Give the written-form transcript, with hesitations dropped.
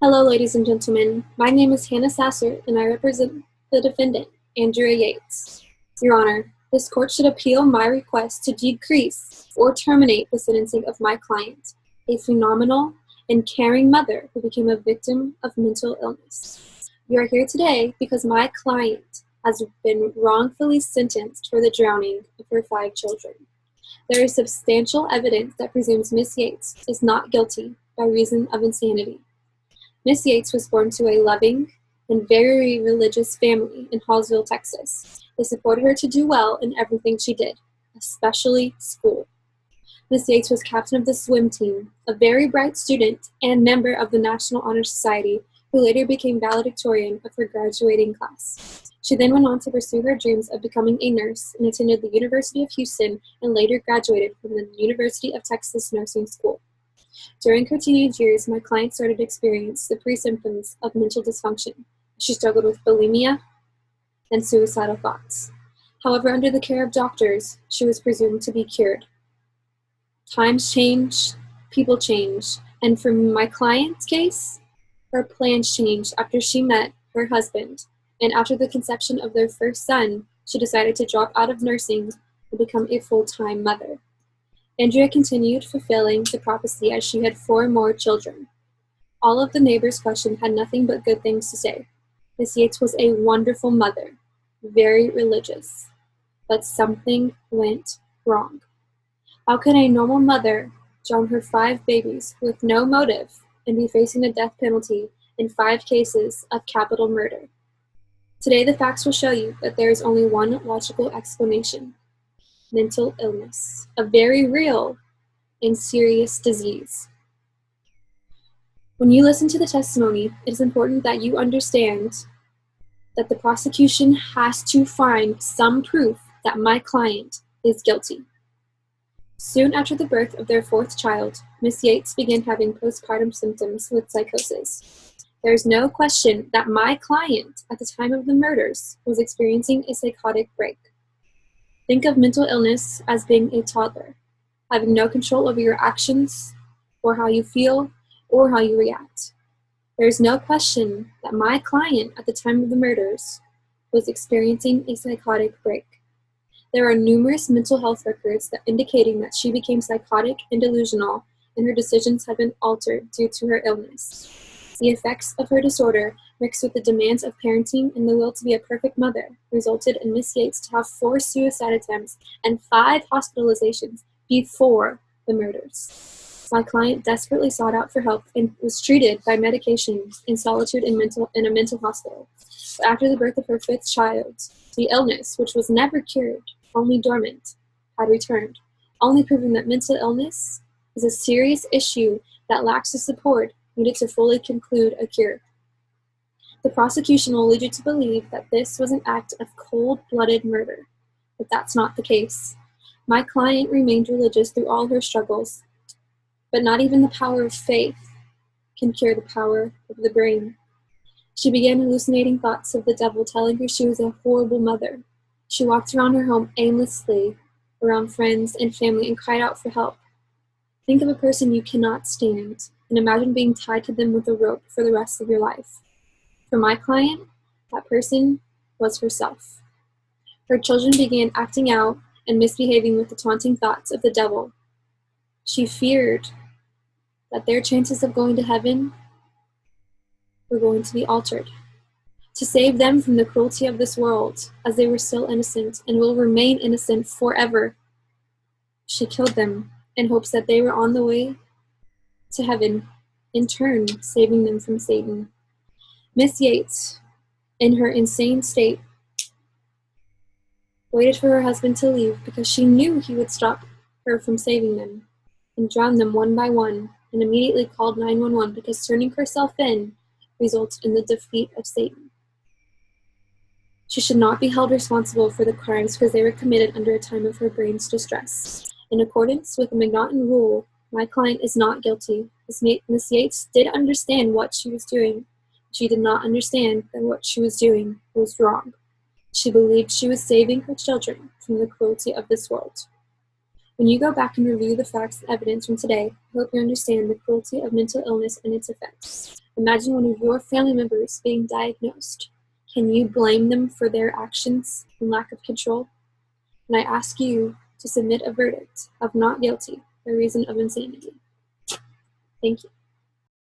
Hello, ladies and gentlemen. My name is Hannah Sasser, and I represent the defendant, Andrea Yates. Your Honor, this court should appeal my request to decrease or terminate the sentencing of my client, a phenomenal and caring mother who became a victim of mental illness. You are here today because my client has been wrongfully sentenced for the drowning of her 5 children. There is substantial evidence that presumes Ms. Yates is not guilty by reason of insanity. Ms. Yates was born to a loving and very religious family in Hallsville, Texas. They supported her to do well in everything she did, especially school. Ms. Yates was captain of the swim team, a very bright student and member of the National Honor Society, who later became valedictorian of her graduating class. She then went on to pursue her dreams of becoming a nurse and attended the University of Houston and later graduated from the University of Texas Nursing School. During her teenage years, my client started to experience the pre-symptoms of mental dysfunction. She struggled with bulimia and suicidal thoughts. However, under the care of doctors, she was presumed to be cured. Times change, people change, and for my client's case, her plans changed after she met her husband, and after the conception of their first son, she decided to drop out of nursing and become a full-time mother. Andrea continued fulfilling the prophecy as she had 4 more children. All of the neighbors questioned had nothing but good things to say. Miss Yates was a wonderful mother, very religious, but something went wrong. How could a normal mother drown her 5 babies with no motive and be facing the death penalty in 5 cases of capital murder? Today, the facts will show you that there is only one logical explanation: mental illness, a very real and serious disease. When you listen to the testimony, it is important that you understand that the prosecution has to find some proof that my client is guilty. Soon after the birth of their 4th child, Miss Yates began having postpartum symptoms with psychosis. There is no question that my client, at the time of the murders, was experiencing a psychotic break. Think of mental illness as being a toddler, having no control over your actions, or how you feel, or how you react. There is no question that my client, at the time of the murders, was experiencing a psychotic break. There are numerous mental health records that indicating that she became psychotic and delusional, and her decisions have been altered due to her illness. The effects of her disorder, mixed with the demands of parenting and the will to be a perfect mother, resulted in Miss Yates to have 4 suicide attempts and 5 hospitalizations before the murders. My client desperately sought out for help and was treated by medication in solitude in a mental hospital. But after the birth of her 5th child, the illness, which was never cured, only dormant, had returned, only proving that mental illness is a serious issue that lacks the support needed to fully conclude a cure. The prosecution will lead you to believe that this was an act of cold-blooded murder, but that's not the case. My client remained religious through all her struggles, but not even the power of faith can cure the power of the brain. She began hallucinating thoughts of the devil telling her she was a horrible mother. She walked around her home aimlessly, around friends and family, and cried out for help. Think of a person you cannot stand, and imagine being tied to them with a rope for the rest of your life. For my client, that person was herself. Her children began acting out and misbehaving with the taunting thoughts of the devil. She feared that their chances of going to heaven were going to be altered. To save them from the cruelty of this world, as they were still innocent and will remain innocent forever, she killed them in hopes that they were on the way to heaven, in turn saving them from Satan. Miss Yates, in her insane state, waited for her husband to leave because she knew he would stop her from saving them and drown them one by one, and immediately called 911 because turning herself in resulted in the defeat of Satan. She should not be held responsible for the crimes because they were committed under a time of her brain's distress. In accordance with the McNaughton rule, my client is not guilty. Miss Yates did understand what she was doing. She did not understand that what she was doing was wrong. She believed she was saving her children from the cruelty of this world. When you go back and review the facts and evidence from today, I hope you understand the cruelty of mental illness and its effects. Imagine one of your family members being diagnosed. Can you blame them for their actions and lack of control? And I ask you to submit a verdict of not guilty by reason of insanity. Thank you.